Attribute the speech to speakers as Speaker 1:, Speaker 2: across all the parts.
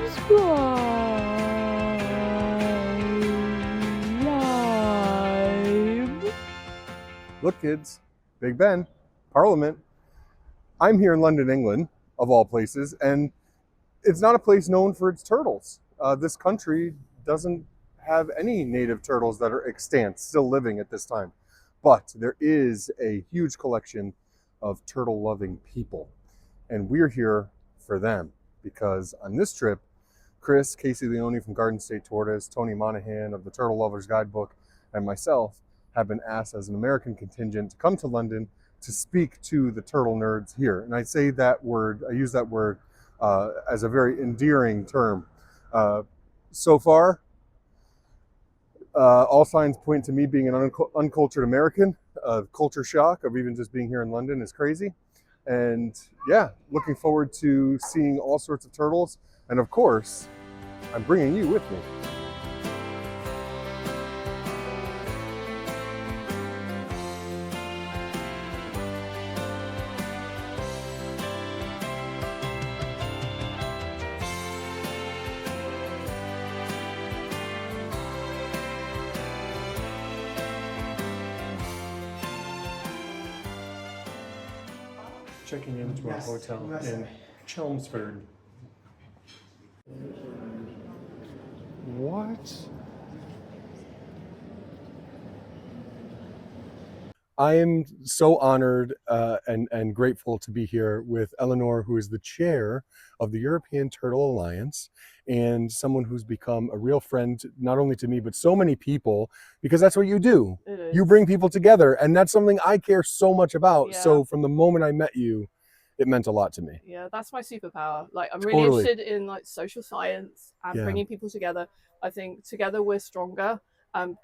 Speaker 1: subscribe.
Speaker 2: Look, kids, Big Ben, Parliament. I'm here in London, England, of all places, and it's not a place known for its turtles. This country doesn't have any native turtles that are extant, still living at this time. But there is a huge collection of turtle-loving people, and we're here for them because on this trip, Chris, Casey Leone from State Tortoise, Tony Monahan of the Turtle Lovers Guidebook, and myself have been asked as an American contingent to come to London to speak to the turtle nerds here. And I say that word, I use that word as a very endearing term. So far, all signs point to me being an uncultured American. Culture shock of even just being here in London is crazy. And yeah, looking forward to seeing all sorts of turtles. And of course, I'm bringing you with me. Checking into our hotel in Chelmsford. What? I am so honored and grateful to be here with Eleanor, who is the chair of the European Turtle Alliance, and someone who's become a real friend, not only to me, but so many people, because that's what you do. You bring people together, and that's something I care so much about. Yeah. So from the moment I met you, it meant a lot to me.
Speaker 1: Yeah, that's my superpower. Like, I'm really interested in like social science and bringing people together. I think together we're stronger.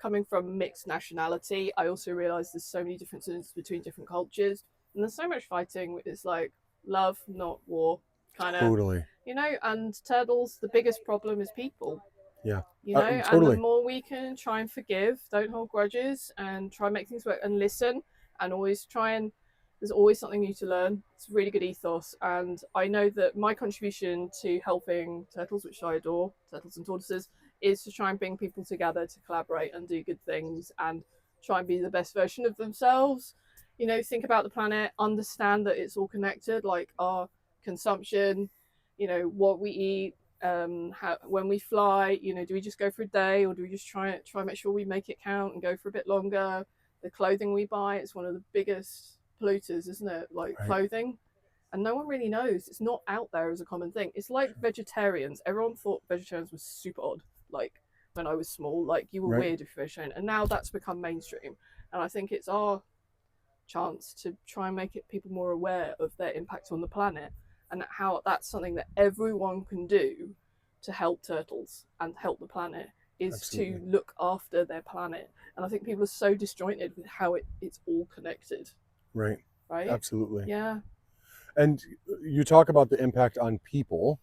Speaker 1: Coming from mixed nationality, I also realize there's so many differences between different cultures, and there's so much fighting. It's like love, not war, kind of.
Speaker 2: Totally.
Speaker 1: You know, and turtles, the biggest problem is people.
Speaker 2: Yeah.
Speaker 1: You know,
Speaker 2: totally.
Speaker 1: And the more we can try and forgive, don't hold grudges, and try and make things work, and listen, and always try and. There's always something new to learn. It's a really good ethos, and I know that my contribution to helping turtles, which I adore, turtles and tortoises, is to try and bring people together to collaborate and do good things and try and be the best version of themselves. You know, think about the planet, understand that it's all connected, like our consumption, you know, what we eat, when we fly, you know, do we just go for a day, or do we just try and make sure we make it count and go for a bit longer? The clothing we buy, it's one of the biggest polluters, isn't it? Like clothing, and no one really knows. It's not out there as a common thing. It's like vegetarians. Everyone thought vegetarians was super odd, like when I was small, like you were weird if you're vegetarian, and now that's become mainstream. And I think it's our chance to try and make it people more aware of their impact on the planet, and how that's something that everyone can do to help turtles and help the planet, is to look after their planet. And I think people are so disjointed with how it's all connected.
Speaker 2: Right. Absolutely.
Speaker 1: Yeah.
Speaker 2: And you talk about the impact on people.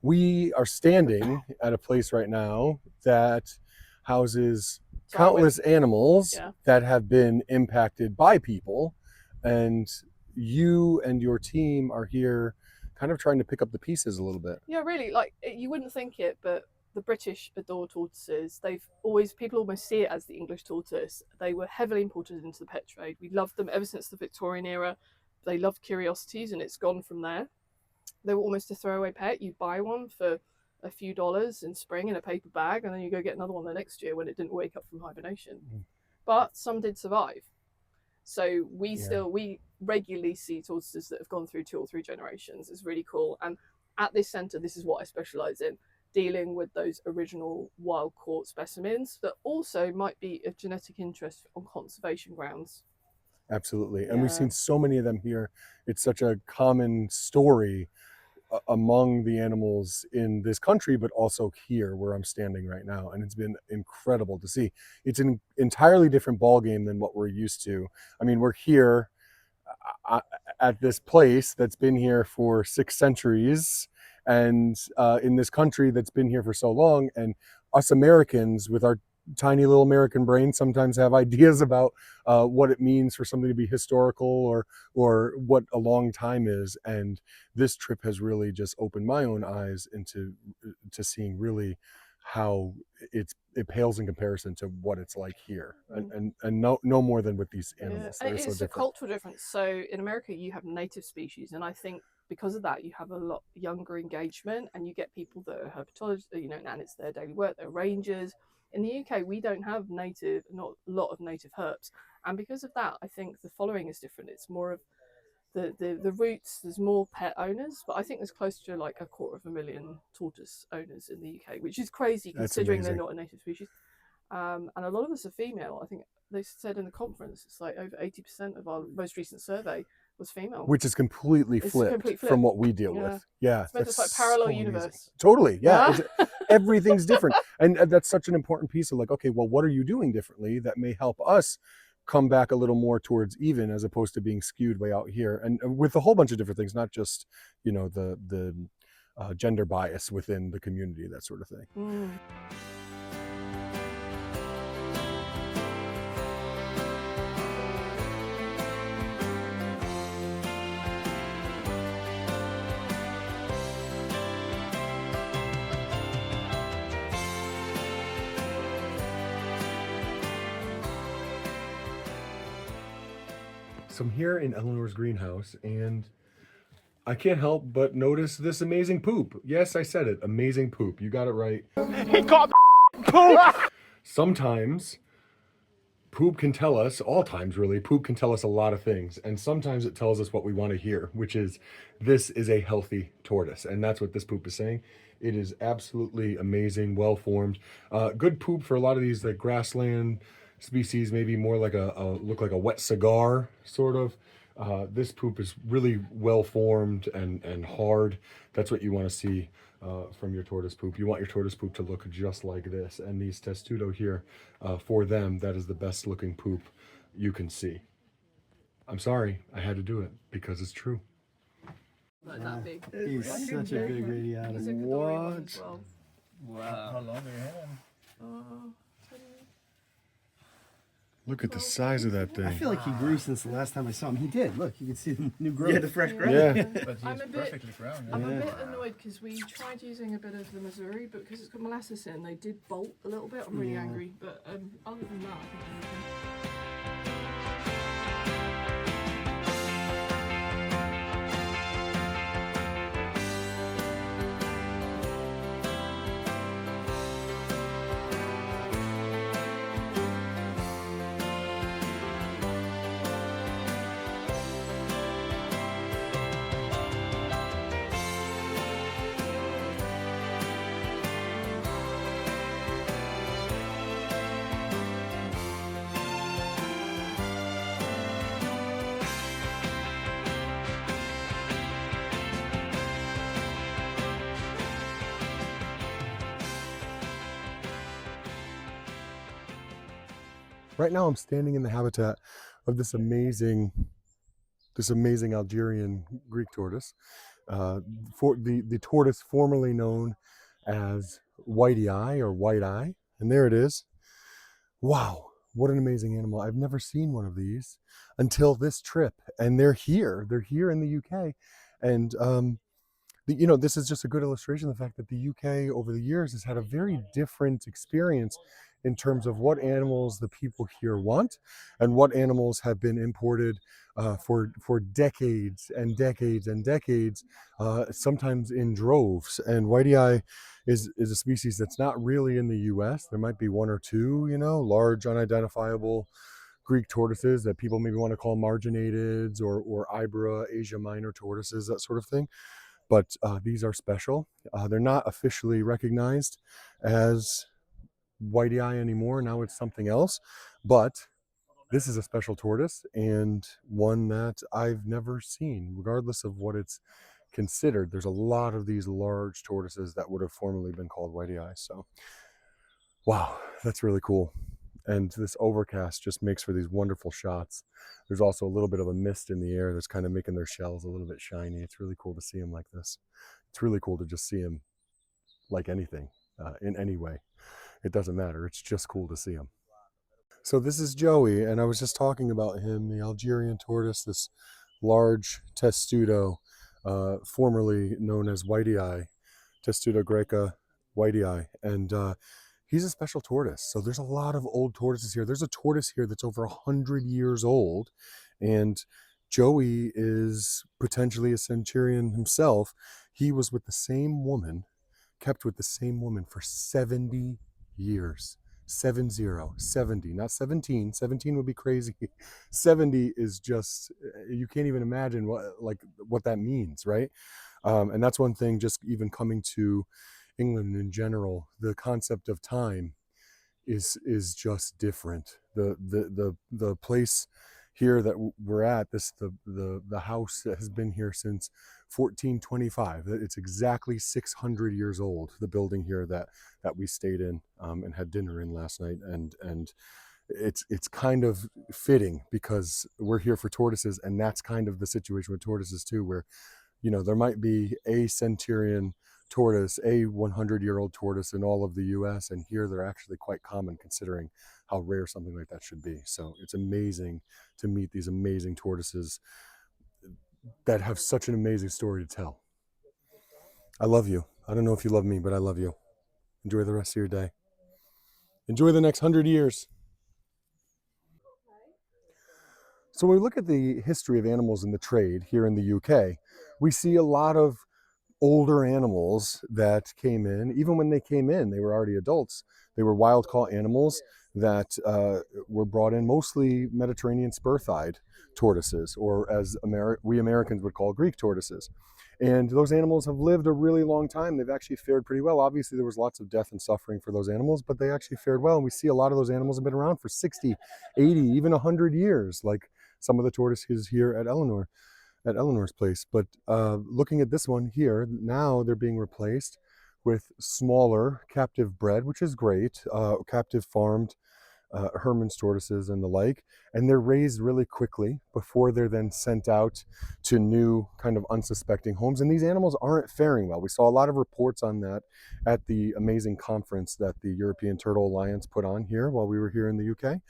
Speaker 2: We are standing at a place right now that houses countless animals that have been impacted by people. And you and your team are here kind of trying to pick up the pieces a little bit.
Speaker 1: Yeah, really. Like, you wouldn't think it, but the British adore tortoises. People almost see it as the English tortoise. They were heavily imported into the pet trade. We loved them ever since the Victorian era. They loved curiosities, and it's gone from there. They were almost a throwaway pet. You buy one for a few dollars in spring in a paper bag, and then you go get another one the next year when it didn't wake up from hibernation. But some did survive. So we regularly see tortoises that have gone through 2 or 3 generations. It's really cool. And at this centre, this is what I specialise in. Dealing with those original wild caught specimens that also might be of genetic interest on conservation grounds.
Speaker 2: Absolutely. And we've seen so many of them here. It's such a common story among the animals in this country, but also here where I'm standing right now. And it's been incredible to see. It's an entirely different ballgame than what we're used to. I mean, we're here at this place that's been here for 6 centuries, and in this country that's been here for so long, and us Americans with our tiny little American brains sometimes have ideas about what it means for something to be historical, or what a long time is. And this trip has really just opened my own eyes into to seeing really how it pales in comparison to what it's like here, and no more than with these animals.
Speaker 1: And
Speaker 2: They're so
Speaker 1: it's a
Speaker 2: different.
Speaker 1: cultural difference. So in America, you have native species, and I think because of that, you have a lot younger engagement, and you get people that are herpetologists, and it's their daily work. They're rangers. In the UK, we don't have not a lot of native herps, and because of that, I think the following is different. It's more of the roots. There's more pet owners, but I think there's close to like 250,000 tortoise owners in the UK, which is crazy considering they're not a native species. And a lot of us are female. I think they said in the conference it's like over 80% of our most recent survey was female,
Speaker 2: which is completely flipped from what we deal with. Yeah,
Speaker 1: it's like parallel universe.
Speaker 2: Totally, yeah. Everything's different, and that's such an important piece of like, okay, well, what are you doing differently that may help us come back a little more towards even, as opposed to being skewed way out here, and with a whole bunch of different things, not just the gender bias within the community, that sort of thing. So I'm here in Eleanor's greenhouse, and I can't help but notice this amazing poop. Yes, I said it, amazing poop. You got it right. He got poop! Sometimes poop can tell us, all times really, poop can tell us a lot of things. And sometimes it tells us what we want to hear, which is, this is a healthy tortoise. And that's what this poop is saying. It is absolutely amazing, well-formed. Good poop for a lot of these like grassland species, maybe more like look like a wet cigar, sort of. This poop is really well formed and hard. That's what you want to see from your tortoise poop. You want your tortoise poop to look just like this. And these Testudo here, for them, that is the best looking poop you can see. I'm sorry, I had to do it because it's true.
Speaker 1: Like that big.
Speaker 3: He's such a big radiated.
Speaker 1: He's a Victorian as well.
Speaker 3: Wow. How long do you have him?
Speaker 2: Look at the size of that thing.
Speaker 3: I feel like he grew since the last time I saw him. He did. Look, you can see the new growth.
Speaker 4: Yeah, the fresh growth.
Speaker 2: Yeah.
Speaker 4: But he's perfectly grown.
Speaker 1: I'm a bit annoyed because we tried using a bit of the Missouri, but because it's got molasses in, they did bolt a little bit. I'm really angry. But other than that, I think it's okay.
Speaker 2: Right now I'm standing in the habitat of this amazing Algerian Greek tortoise, for the tortoise formerly known as Whitey-eye or White-eye. And there it is. Wow, what an amazing animal. I've never seen one of these until this trip, and they're here in the UK. And this is just a good illustration of the fact that the UK over the years has had a very different experience in terms of what animals the people here want, and what animals have been imported for decades and decades and decades, sometimes in droves. And Whitey-eye is a species that's not really in the US. There might be one or two, large unidentifiable Greek tortoises that people maybe want to call marginateds or Ibera, Asia Minor tortoises, that sort of thing. But these are special. They're not officially recognized as Whitey-eye anymore. Now it's something else. But this is a special tortoise, and one that I've never seen, regardless of what it's considered. There's a lot of these large tortoises that would have formerly been called Whitey-eye. So, wow, that's really cool. And this overcast just makes for these wonderful shots. There's also a little bit of a mist in the air that's kind of making their shells a little bit shiny. It's really cool to see them like this. It's really cool to just see them like anything, in any way. it doesn't matter. It's just cool to see them. So this is Joey, and I was just talking about him, the Algerian tortoise, this large testudo, formerly known as Whitey-eye, Testudo greca, Whitey-eye, and he's a special tortoise. So there's a lot of old tortoises here. There's a tortoise here that's over 100 years old, and Joey is potentially a centurion himself. He was with the same woman, kept with the same woman for 70 years. 70, not 17. 17 would be crazy. 70 is just, you can't even imagine what that means, right? And that's one thing, just even coming to England in general, the concept of time is just different. The place here that we're at, the house that has been here since 1425. It's exactly 600 years old. The building here that we stayed in and had dinner in last night, and it's kind of fitting because we're here for tortoises, and that's kind of the situation with tortoises too, where there might be a centurion tortoise, a 100-year-old tortoise in all of the US, and here they're actually quite common considering how rare something like that should be. So it's amazing to meet these amazing tortoises that have such an amazing story to tell. I love you. I don't know if you love me, but I love you. Enjoy the rest of your day. Enjoy the next 100 years. So when we look at the history of animals in the trade here in the UK, we see a lot of older animals that came in. Even when they came in, they were already adults. They were wild caught animals that were brought in, mostly Mediterranean spur-thighed tortoises, or as we Americans would call Greek tortoises. And those animals have lived a really long time. They've actually fared pretty well. Obviously, there was lots of death and suffering for those animals, but they actually fared well. And we see a lot of those animals have been around for 60, 80, even 100 years, like some of the tortoises here at Eleanor's place. But looking at this one here, now they're being replaced with smaller captive bred, which is great, captive farmed Hermann's tortoises and the like, and they're raised really quickly before they're then sent out to new kind of unsuspecting homes. And these animals aren't faring well. We saw a lot of reports on that at the amazing conference that the European Turtle Alliance put on here while we were here in the UK.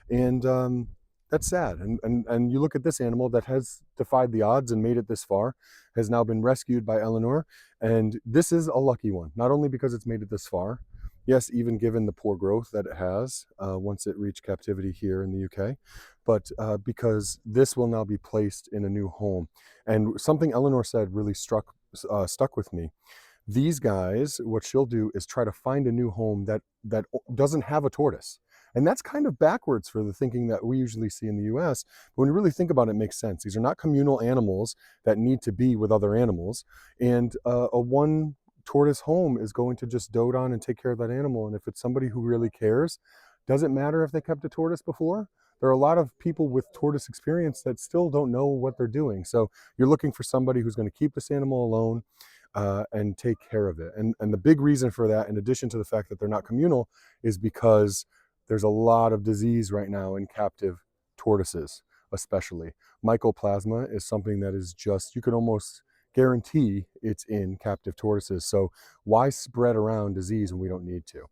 Speaker 2: And that's sad. And you look at this animal that has defied the odds and made it this far, has now been rescued by Eleanor. And this is a lucky one, not only because it's made it this far, yes, even given the poor growth that it has once it reached captivity here in the UK, but because this will now be placed in a new home. And something Eleanor said really stuck with me. These guys, what she'll do is try to find a new home that doesn't have a tortoise. And that's kind of backwards for the thinking that we usually see in the US. But when you really think about it, it makes sense. These are not communal animals that need to be with other animals. And a one tortoise home is going to just dote on and take care of that animal. And if it's somebody who really cares, doesn't matter if they kept a tortoise before. There are a lot of people with tortoise experience that still don't know what they're doing. So you're looking for somebody who's going to keep this animal alone and take care of it. And the big reason for that, in addition to the fact that they're not communal, is because there's a lot of disease right now in captive tortoises, especially. Mycoplasma is something that is just, you can almost guarantee it's in captive tortoises. So why spread around disease when we don't need to?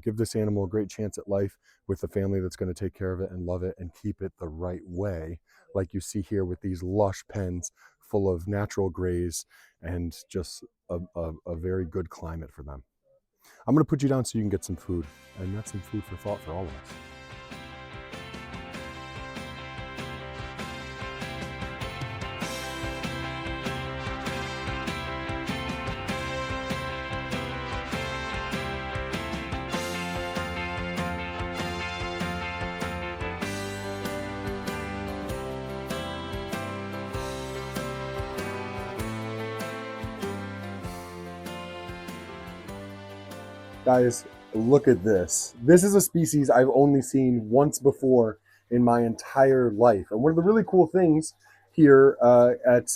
Speaker 2: Give this animal a great chance at life with a family that's going to take care of it and love it and keep it the right way, like you see here with these lush pens full of natural grays and just a very good climate for them. I'm going to put you down so you can get some food, and that's some food for thought for all of us. Guys, look at this. This is a species I've only seen once before in my entire life. And one of the really cool things here at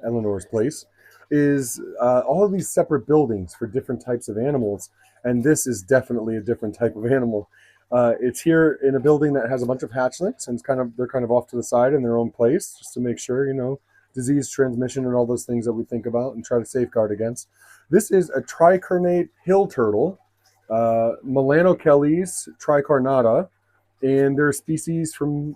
Speaker 2: Eleanor's place is all of these separate buildings for different types of animals. And this is definitely a different type of animal. It's here in a building that has a bunch of hatchlings, and they're kind of off to the side in their own place, just to make sure, disease transmission and all those things that we think about and try to safeguard against. This is a tricernate hill turtle Melanocheles tricarnata, and they're a species from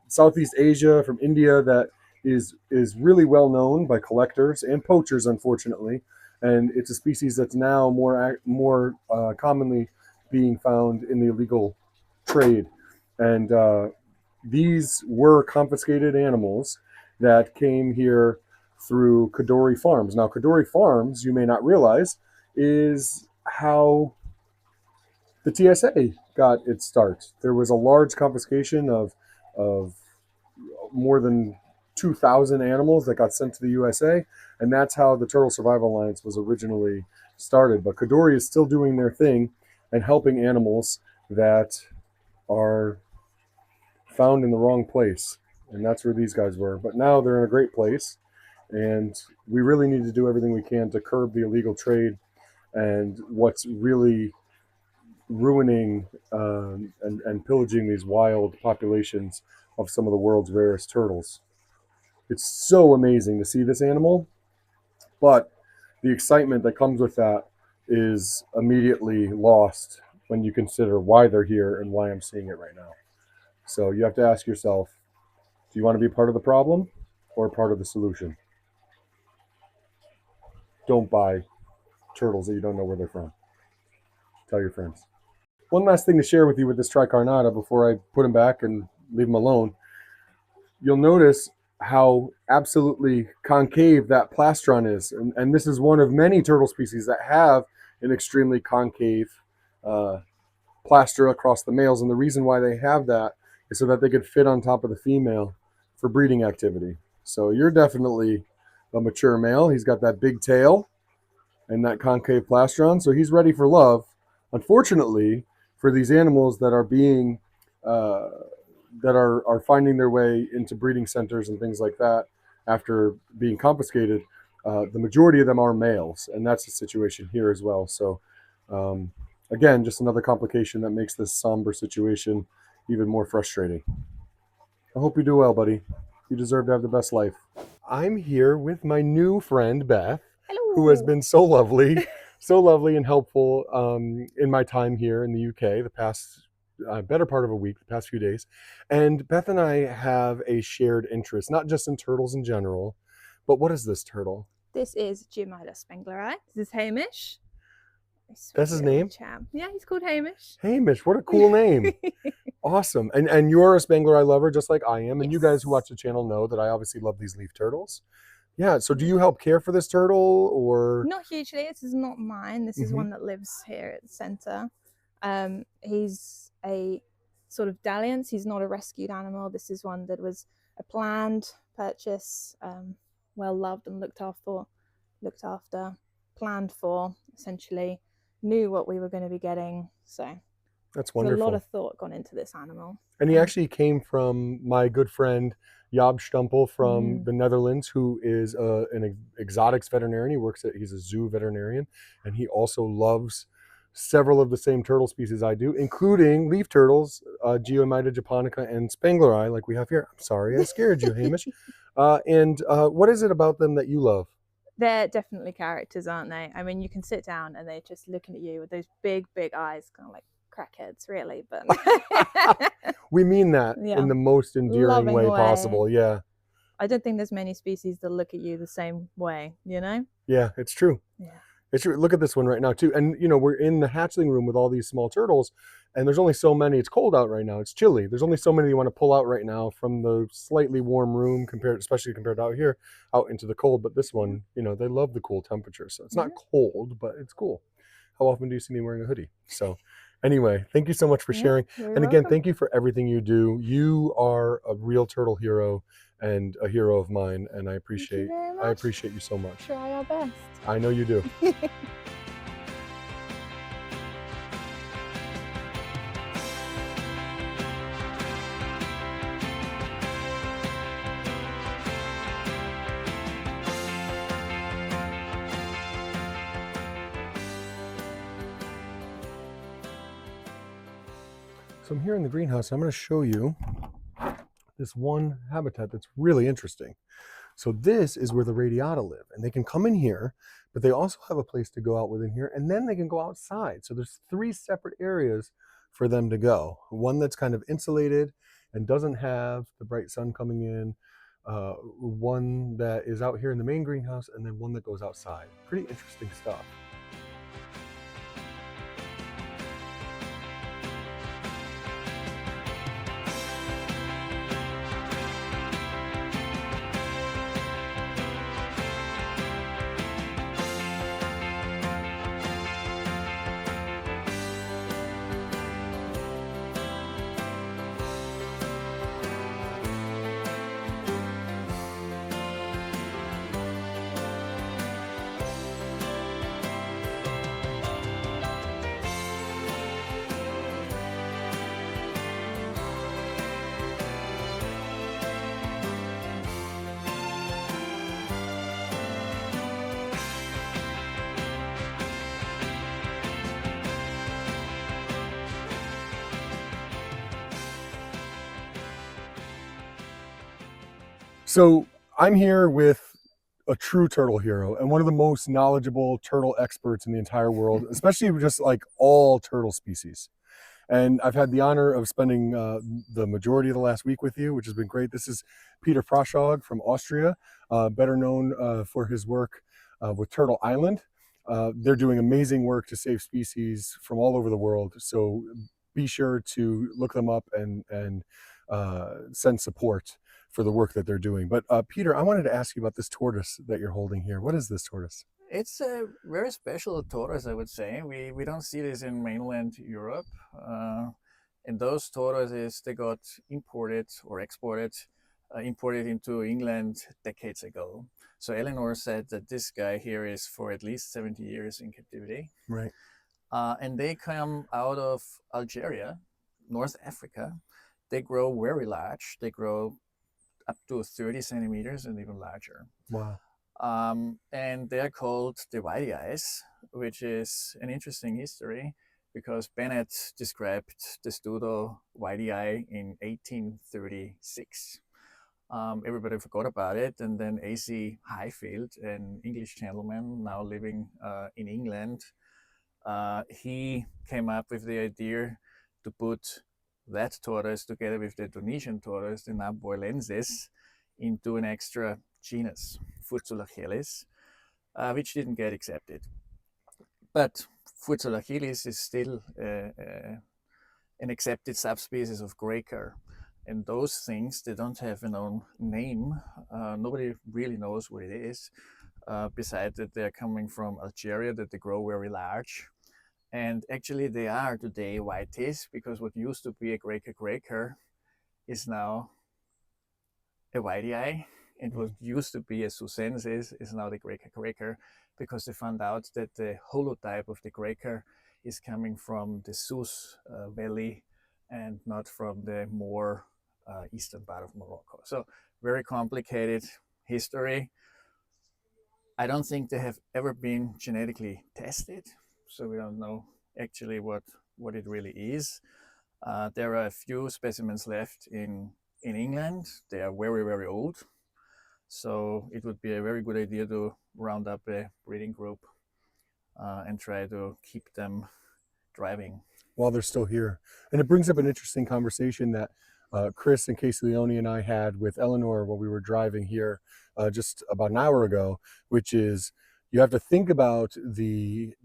Speaker 2: Southeast Asia, from India, that is really well known by collectors and poachers, unfortunately. And it's a species that's now more commonly being found in the illegal trade. And these were confiscated animals that came here through Kadoorie Farms. Now, Kadoorie Farms, you may not realize, is how the TSA got its start. There was a large confiscation of more than 2,000 animals that got sent to the USA, and that's how the Turtle Survival Alliance was originally started. But Kadoorie is still doing their thing and helping animals that are found in the wrong place, and that's where these guys were. But now they're in a great place, and we really need to do everything we can to curb the illegal trade and what's really ruining and pillaging these wild populations of some of the world's rarest turtles. It's so amazing to see this animal, but the excitement that comes with that is immediately lost when you consider why they're here and why I'm seeing it right now. So you have to ask yourself, do you want to be part of the problem or part of the solution? Don't buy turtles that you don't know where they're from. Tell your friends. One last thing to share with you with this tricarnata before I put him back and leave him alone. You'll notice how absolutely concave that plastron is. And this is one of many turtle species that have an extremely concave plaster across the males. And the reason why they have that is so that they could fit on top of the female for breeding activity. So you're definitely a mature male. He's got that big tail and that concave plastron, so he's ready for love. Unfortunately, for these animals that are being that are finding their way into breeding centers and things like that after being confiscated, the majority of them are males, and that's the situation here as well. So again, just another complication that makes this somber situation even more frustrating. I hope you do well, buddy. You deserve to have the best life. I'm here with my new friend, Beth.
Speaker 4: Hello.
Speaker 2: Who has been so lovely, so lovely and helpful in my time here in the UK, the past better part of a week, the past few days. And Beth and I have a shared interest, not just in turtles in general, but what is this turtle?
Speaker 4: This is Spengleri. This is Hamish.
Speaker 2: That's his name?
Speaker 4: Chap. Yeah, he's called Hamish.
Speaker 2: Hamish, what a cool name. Awesome. And you're a Spengleri lover just like I am. And
Speaker 4: Yes.
Speaker 2: You guys who watch the channel know that I obviously love these leaf turtles. Yeah, so do you help care for this turtle or?
Speaker 4: Not hugely. This is not mine. This is one that lives here at the centre. He's a sort of dalliance. He's not a rescued animal. This is one that was a planned purchase, well loved and looked after, planned for, essentially. Knew what we were going to be getting. So
Speaker 2: That's wonderful.
Speaker 4: There's a lot of thought gone into this animal.
Speaker 2: And he actually came from my good friend jusTURTLES from the Netherlands, who is an exotics veterinarian. He's a zoo veterinarian, and he also loves several of the same turtle species I do, including leaf turtles, Geomyda japonica and Spengleri, like we have here. I'm sorry, I scared you, Hamish. And what is it about them that you love?
Speaker 4: They're definitely characters, aren't they? I mean, you can sit down and they're just looking at you with those big, big eyes, kind of like crackheads, really. But
Speaker 2: we mean that in the most endearing way possible. Yeah.
Speaker 4: I don't think there's many species that look at you the same way, you know?
Speaker 2: Yeah, it's true.
Speaker 4: Yeah.
Speaker 2: It's true. Look at this one right now too. And we're in the hatchling room with all these small turtles, and there's only so many. It's cold out right now. It's chilly. There's only so many you want to pull out right now from the slightly warm room especially compared to out here, out into the cold. But this one, they love the cool temperature. So it's not cold, but it's cool. How often do you see me wearing a hoodie? So anyway, thank you so much for sharing. And again,
Speaker 4: welcome.
Speaker 2: Thank you for everything you do. You are a real turtle hero and a hero of mine, and I appreciate you so much.
Speaker 4: Try our best.
Speaker 2: I know you do. So I'm here in the greenhouse. I'm going to show you this one habitat that's really interesting. So this is where the radiata live, and they can come in here, but they also have a place to go out within here, and then they can go outside. So there's 3 separate areas for them to go. One that's kind of insulated and doesn't have the bright sun coming in, one that is out here in the main greenhouse, and then one that goes outside. Pretty interesting stuff. So I'm here with a true turtle hero and one of the most knowledgeable turtle experts in the entire world, especially just like all turtle species. And I've had the honor of spending the majority of the last week with you, which has been great. This is Peter Froschog from Austria, better known for his work with Turtle Island. They're doing amazing work to save species from all over the world. So be sure to look them up and send support for the work that they're doing. But Peter, I wanted to ask you about this tortoise that you're holding here. What is this tortoise?
Speaker 5: It's a very special tortoise, I would say. We don't see this in mainland Europe. And those tortoises, they got imported or exported, imported into England decades ago. So Eleanor said that this guy here is for at least 70 years in captivity.
Speaker 2: Right.
Speaker 5: And they come out of Algeria, North Africa. They grow very large. They grow up to 30 centimeters and even larger.
Speaker 2: Wow.
Speaker 5: And they're called the Whitey-eyes, which is an interesting history because Bennett described Testudo Whitey-eye in 1836. Everybody forgot about it, and then A.C. Highfield, an English gentleman now living in England, he came up with the idea to put that tortoise together with the Tunisian tortoise, the Namboilensis, into an extra genus, Furzulachelis, which didn't get accepted. But Furzulachelis is still an accepted subspecies of graykar. And those things, they don't have a known name. Nobody really knows what it is, besides that they're coming from Algeria, that they grow very large. And actually they are today whiteys, because what used to be a graykar is now a whitey-eye. And what used to be a Susensis is now the graykar, because they found out that the holotype of the graykar is coming from the Sus Valley and not from the more eastern part of Morocco. So very complicated history. I don't think they have ever been genetically tested, so we don't know actually what it really is. There are a few specimens left in England. They are very, very old. So it would be a very good idea to round up a breeding group and try to keep them thriving
Speaker 2: While they're still here. And it brings up an interesting conversation that Chris and Chris Leone and I had with Eleanor while we were driving here just about an hour ago, which is you have to think about the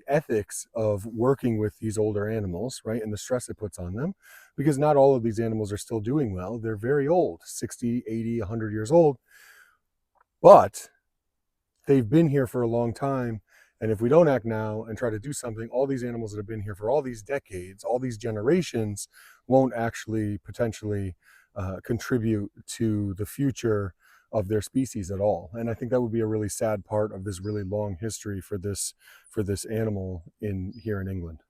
Speaker 2: ethics of working with these older animals, right? And the stress it puts on them, because not all of these animals are still doing well. They're very old, 60, 80, 100 years old, but they've been here for a long time. And if we don't act now and try to do something, all these animals that have been here for all these decades, all these generations, won't actually potentially contribute to the future of their species at all. And I think that would be a really sad part of this really long history for this animal here in England.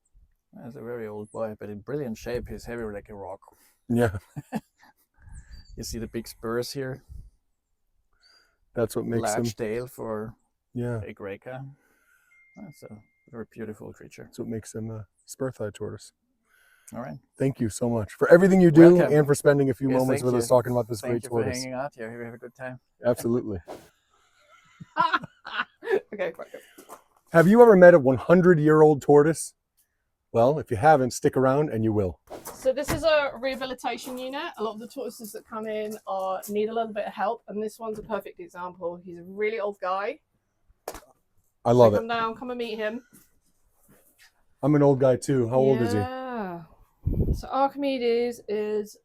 Speaker 5: That's a very old boy, but in brilliant shape. He's heavy like a rock.
Speaker 2: Yeah.
Speaker 5: You see the big spurs here?
Speaker 2: That's what makes
Speaker 5: large tail for
Speaker 2: a
Speaker 5: graykar. That's a very beautiful creature.
Speaker 2: That's what makes him a spur-thighed tortoise.
Speaker 5: All right.
Speaker 2: Thank you so much for everything you do
Speaker 5: Welcome.
Speaker 2: and for spending a few
Speaker 5: Yes,
Speaker 2: moments
Speaker 5: thank
Speaker 2: with
Speaker 5: you.
Speaker 2: us talking about this
Speaker 5: Thank
Speaker 2: great
Speaker 5: you for
Speaker 2: tortoise.
Speaker 5: hanging out here. We have a good time.
Speaker 2: Absolutely.
Speaker 1: Okay, right.
Speaker 2: Have you ever met a 100-year-old tortoise? Well, if you haven't, stick around and you will.
Speaker 1: So this is a rehabilitation unit. A lot of the tortoises that come in need a little bit of help, and this one's a perfect example. He's a really old guy.
Speaker 2: I love it.
Speaker 1: Come down, come and meet him.
Speaker 2: I'm an old guy too. How old is he?
Speaker 1: Yeah. So Archimedes is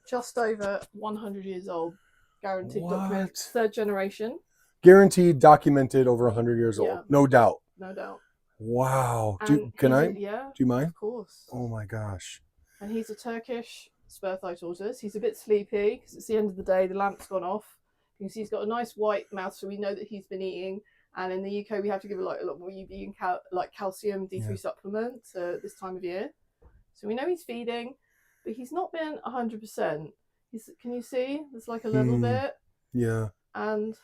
Speaker 1: just over 100 years old. Guaranteed document.
Speaker 2: What?
Speaker 1: 3rd generation.
Speaker 2: Guaranteed, documented, over 100 years
Speaker 1: Yeah.
Speaker 2: old. No doubt.
Speaker 1: No doubt.
Speaker 2: Wow.
Speaker 1: And
Speaker 2: Can I?
Speaker 1: Yeah.
Speaker 2: Do you mind?
Speaker 1: Of course.
Speaker 2: Oh my gosh.
Speaker 1: And he's a Turkish Spur-thighed tortoise. He's a bit sleepy because it's the end of the day. The lamp's gone off. You can see he's got a nice white mouth, so we know that he's been eating. And in the UK, we have to give a lot more UV and calcium D3 supplement this time of year. So we know he's feeding, but he's not been 100%. Can you see? There's like a little bit.
Speaker 2: Yeah.
Speaker 1: And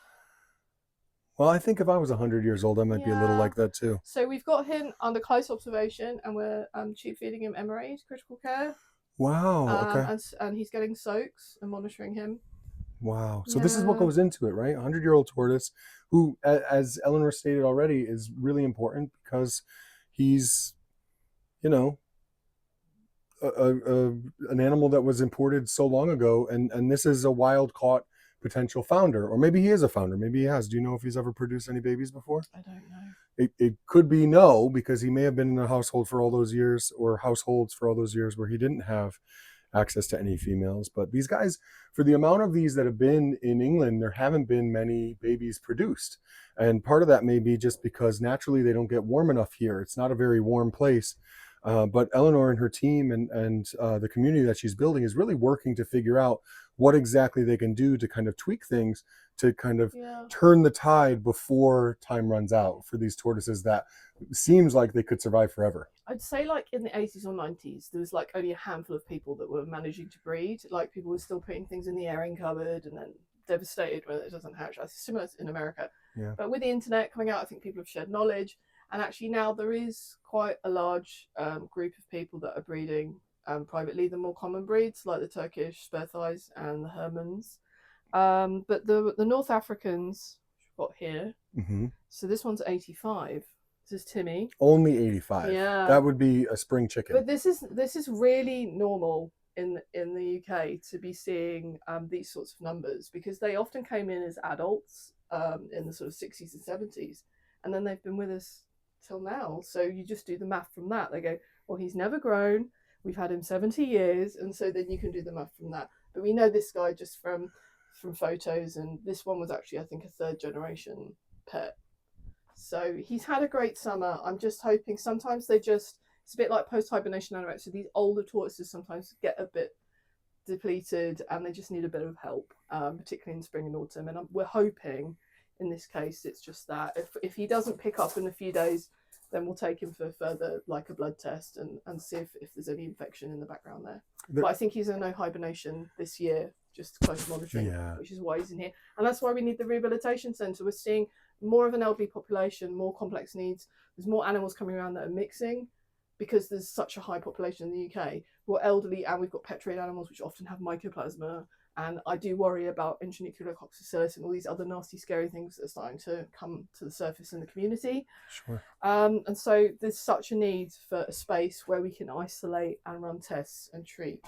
Speaker 2: well, I think if I was 100 years old, I might be a little like that too.
Speaker 1: So we've got him under close observation, and we're tube feeding him MRAs, critical care.
Speaker 2: Wow. Okay.
Speaker 1: And he's getting soaks and monitoring him.
Speaker 2: Wow. So this is what goes into it, right? 100-year-old tortoise, who, as Eleanor stated already, is really important because he's, you know, an animal that was imported so long ago, and this is a wild caught potential founder, or maybe he is a founder. Maybe he has. Do you know if he's ever produced any babies before?
Speaker 1: I don't know.
Speaker 2: It could be no, because he may have been in a household for all those years, or households for all those years where he didn't have access to any females. But these guys, for the amount of these that have been in England, there haven't been many babies produced. And part of that may be just because naturally they don't get warm enough here. It's not a very warm place. But Eleanor and her team and the community that she's building is really working to figure out what exactly they can do to kind of tweak things to kind of turn the tide before time runs out for these tortoises that seems like they could survive forever.
Speaker 1: I'd say like in the 80s or 90s, there was like only a handful of people that were managing to breed. Like people were still putting things in the airing cupboard and then devastated when it doesn't hatch. That's similar in America.
Speaker 2: Yeah.
Speaker 1: But with the internet coming out, I think people have shared knowledge. And actually now there is quite a large group of people that are breeding privately the more common breeds like the Turkish Spur-thighed and the Hermans. But the North Africans we've got here. So this one's 85. This is Timmy.
Speaker 2: Only 85.
Speaker 1: Yeah.
Speaker 2: That would be a spring chicken.
Speaker 1: But this is really normal in the UK to be seeing these sorts of numbers, because they often came in as adults in the sort of 60s and 70s, and then they've been with us till now. So you just do the math from that. They go, well, he's never grown. We've had him 70 years, and so then you can do the math from that. But we know this guy just from photos, and this one was actually, I think, a 3rd generation pet. So he's had a great summer. I'm just hoping sometimes it's a bit like post-hibernation anorexia. These older tortoises sometimes get a bit depleted and they just need a bit of help, particularly in spring and autumn. And we're hoping in this case it's just that. If he doesn't pick up in a few days, then we'll take him for further, like a blood test, and see if there's any infection in the background there. But I think he's in no hibernation this year, just close monitoring, which is why he's in here. And that's why we need the rehabilitation centre. We're seeing more of an elderly population, more complex needs. There's more animals coming around that are mixing because there's such a high population in the UK. We're elderly and we've got pet-trade animals which often have mycoplasma. And I do worry about intranuclear coccicillus and all these other nasty, scary things that are starting to come to the surface in the community.
Speaker 2: Sure.
Speaker 1: And so there's such a need for a space where we can isolate and run tests and treat.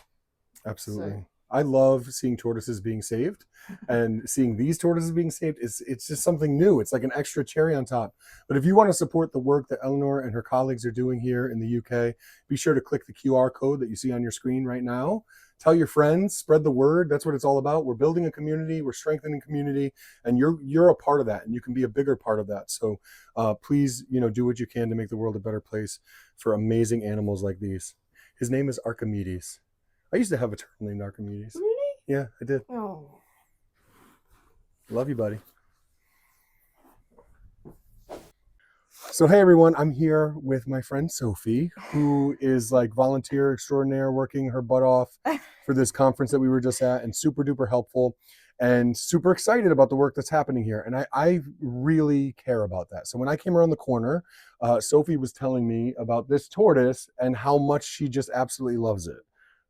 Speaker 2: Absolutely.
Speaker 1: So,
Speaker 2: I love seeing tortoises being saved, and seeing these tortoises being saved it's just something new. It's like an extra cherry on top. But if you want to support the work that Eleanor and her colleagues are doing here in the UK, be sure to click the QR code that you see on your screen right now. Tell your friends, spread the word. That's what it's all about. We're building a community, we're strengthening community, and you're a part of that, and you can be a bigger part of that. So please, do what you can to make the world a better place for amazing animals like these. His name is Archimedes. I used to have a turtle named Archimedes.
Speaker 1: really?
Speaker 2: Yeah, I did.
Speaker 1: Oh.
Speaker 2: Love you, buddy. So, hey, everyone. I'm here with my friend Sophie, who is like volunteer extraordinaire, working her butt off for this conference that we were just at, and super duper helpful. and super excited about the work that's happening here. And I really care about that. So when I came around the corner, Sophie was telling me about this tortoise and how much she just absolutely loves it.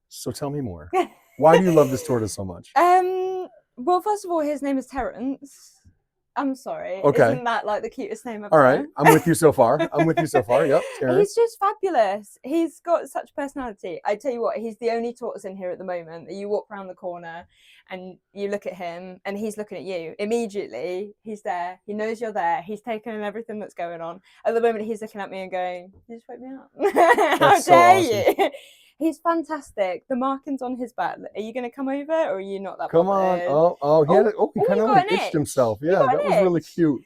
Speaker 2: So tell me more. Why do you love this tortoise so much?
Speaker 6: Well, first of all, his name is Terrence. I'm sorry.
Speaker 2: Okay.
Speaker 6: Isn't that like the cutest name ever?
Speaker 2: All right. I'm with you so far. I'm with you so far. Yep. Terrence.
Speaker 6: He's just fabulous. He's got such personality. I tell you what, he's the only tortoise in here at the moment that you walk around the corner and you look at him and he's looking at you. Immediately, he's there. He knows you're there. He's taking in everything that's going on. At the moment, he's looking at me and going, "You just wake me up." How dare you? He's fantastic. The markings on his back. Are you going to come over, or are you not that?
Speaker 2: Come on. He kind of like itched himself. Yeah, that was really cute.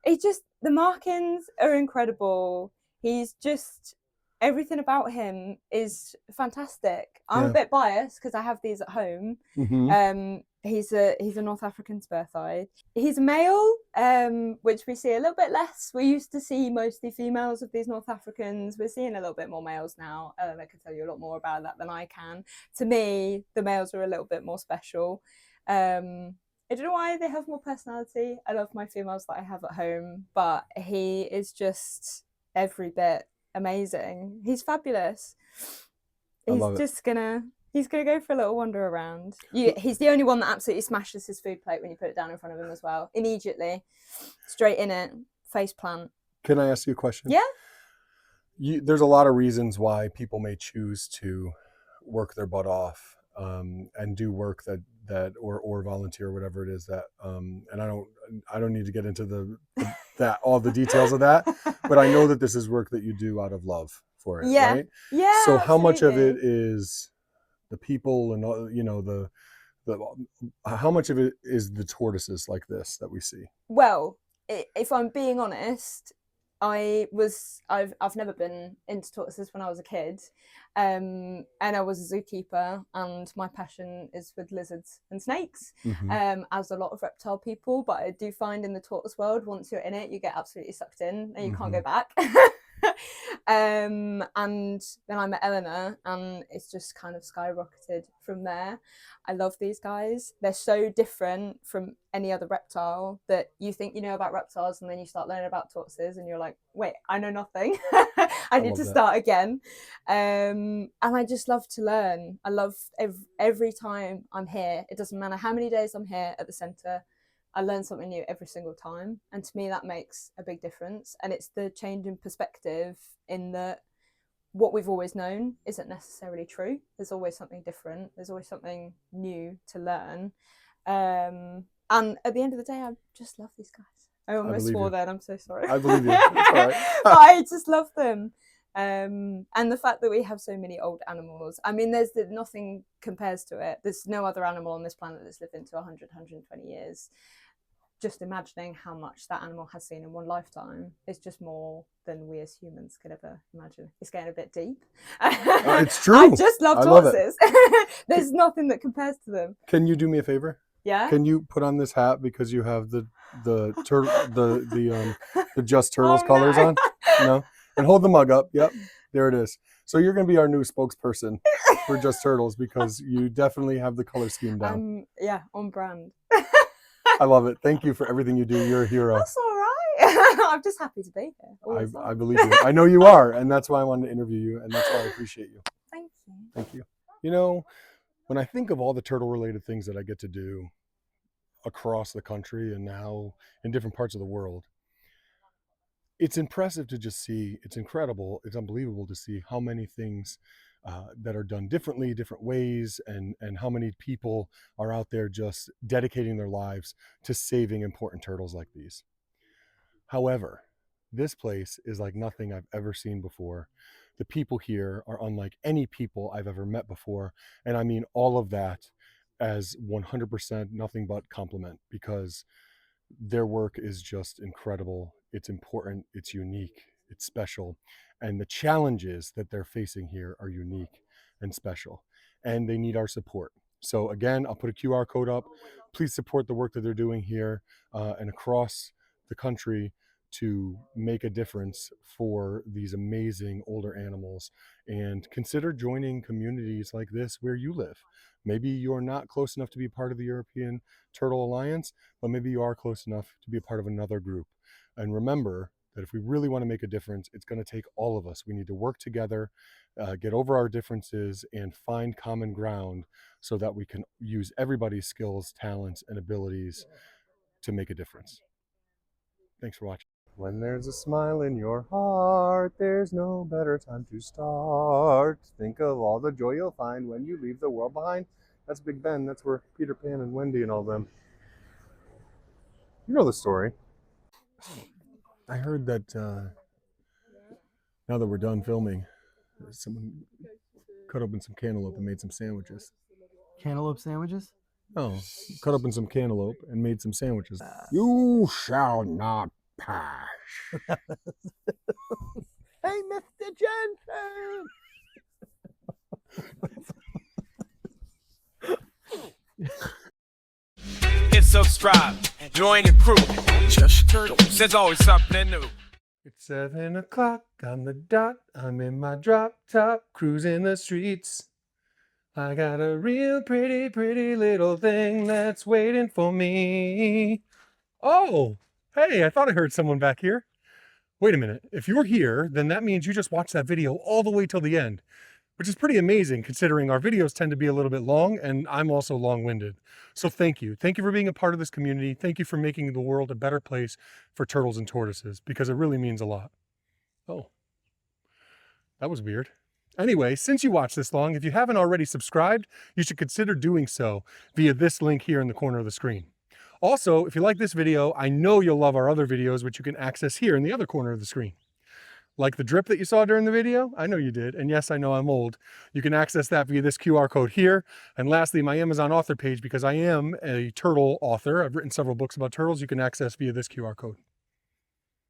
Speaker 6: He just, the markings are incredible. He's just, everything about him is fantastic. I'm a bit biased because I have these at home.
Speaker 2: Mm-hmm.
Speaker 6: He's a North African Spur-thighed. He's a male, which we see a little bit less. We used to see mostly females of these North Africans. We're seeing a little bit more males now. Eleanor can tell you a lot more about that than I can. To me, the males are a little bit more special. I don't know why they have more personality. I love my females that I have at home, but he is just every bit amazing. He's fabulous. He's gonna go for a little wander around. He's the only one that absolutely smashes his food plate when you put it down in front of him as well. Immediately, straight in it, face plant.
Speaker 2: Can I ask you a question?
Speaker 6: Yeah.
Speaker 2: There's a lot of reasons why people may choose to work their butt off and do work that or volunteer, whatever it is that. And I don't need to get into all the details of that, but I know that this is work that you do out of love for it.
Speaker 6: Yeah.
Speaker 2: Right?
Speaker 6: Yeah.
Speaker 2: So
Speaker 6: absolutely.
Speaker 2: how much of it is the people and how much of it is the tortoises like this that we see?
Speaker 6: Well, if I'm being honest, I've never been into tortoises when I was a kid, and I was a zookeeper, and my passion is with lizards and snakes, as a lot of reptile people. But I do find in the tortoise world, once you're in it, you get absolutely sucked in and you can't go back. And then I met Eleanor, and it's just kind of skyrocketed from there. I love these guys. They're so different from any other reptile that you think you know about reptiles, and then you start learning about tortoises and you're like, wait, I know nothing. I need to start again. And I just love to learn. I love every time I'm here. It doesn't matter how many days I'm here at the centre, I learn something new every single time. And to me, that makes a big difference. And it's the change in perspective in that what we've always known isn't necessarily true. There's always something different. There's always something new to learn. And at the end of the day, I just love these guys. I almost swore then. I'm so sorry.
Speaker 2: I believe you. It's all right.
Speaker 6: But I just love them. And the fact that we have so many old animals, I mean, nothing compares to it. There's no other animal on this planet that's lived into 100, 120 years. Just imagining how much that animal has seen in one lifetime is just more than we as humans could ever imagine. It's getting a bit deep.
Speaker 2: It's true.
Speaker 6: I just love tortoises. There's nothing that compares to them.
Speaker 2: Can you do me a favor?
Speaker 6: Yeah.
Speaker 2: Can you put on this hat because you have the jusTURTLES colors on? No. And hold the mug up. Yep. There it is. So you're going to be our new spokesperson for jusTURTLES because you definitely have the color scheme down.
Speaker 6: Yeah, on brand.
Speaker 2: I love it. Thank you for everything you do. You're a hero.
Speaker 6: That's all right. I'm just happy to be here.
Speaker 2: I believe you. I know you are, and that's why I wanted to interview you, and that's why I appreciate you.
Speaker 6: Thank you.
Speaker 2: Thank you. You know, when I think of all the turtle-related things that I get to do across the country and now in different parts of the world, it's impressive to just see. It's incredible. It's unbelievable to see how many things that are done differently, different ways, and how many people are out there just dedicating their lives to saving important turtles like these. However, this place is like nothing I've ever seen before. The people here are unlike any people I've ever met before. And I mean all of that as 100% nothing but compliment, because their work is just incredible. It's important, it's unique, it's special. And the challenges that they're facing here are unique and special. And they need our support. So again, I'll put a QR code up. Please support the work that they're doing here and across the country to make a difference for these amazing older animals, and consider joining communities like this where you live. Maybe you're not close enough to be part of the European Turtle Alliance, but maybe you are close enough to be a part of another group. And remember that if we really want to make a difference, it's going to take all of us. We need to work together, get over our differences, and find common ground so that we can use everybody's skills, talents, and abilities to make a difference. Thanks for watching. When there's a smile in your heart, there's no better time to start. Think of all the joy you'll find when you leave the world behind. That's Big Ben. That's where Peter Pan and Wendy and all them. You know the story. I heard that now that we're done filming, someone cut open some cantaloupe and made some sandwiches.
Speaker 3: Cantaloupe sandwiches?
Speaker 2: Oh, cut open some cantaloupe and made some sandwiches. You shall not pass.
Speaker 3: Hey, Mr. Jensen!
Speaker 7: Hit subscribe, join the crew. jusTURTLES, there's always something new.
Speaker 2: It's 7 o'clock on the dot. I'm in my drop top, cruising the streets. I got a real pretty, pretty little thing that's waiting for me. Oh, hey, I thought I heard someone back here. Wait a minute. If you're here, then that means you just watched that video all the way till the end, which is pretty amazing considering our videos tend to be a little bit long and I'm also long-winded. So thank you. Thank you for being a part of this community. Thank you for making the world a better place for turtles and tortoises, because it really means a lot. Oh, that was weird. Anyway, since you watched this long, if you haven't already subscribed, you should consider doing so via this link here in the corner of the screen. Also, if you like this video, I know you'll love our other videos, which you can access here in the other corner of the screen. Like the drip that you saw during the video? I know you did. And yes, I know I'm old. You can access that via this QR code here. And lastly, my Amazon author page, because I am a turtle author. I've written several books about turtles. You can access via this QR code.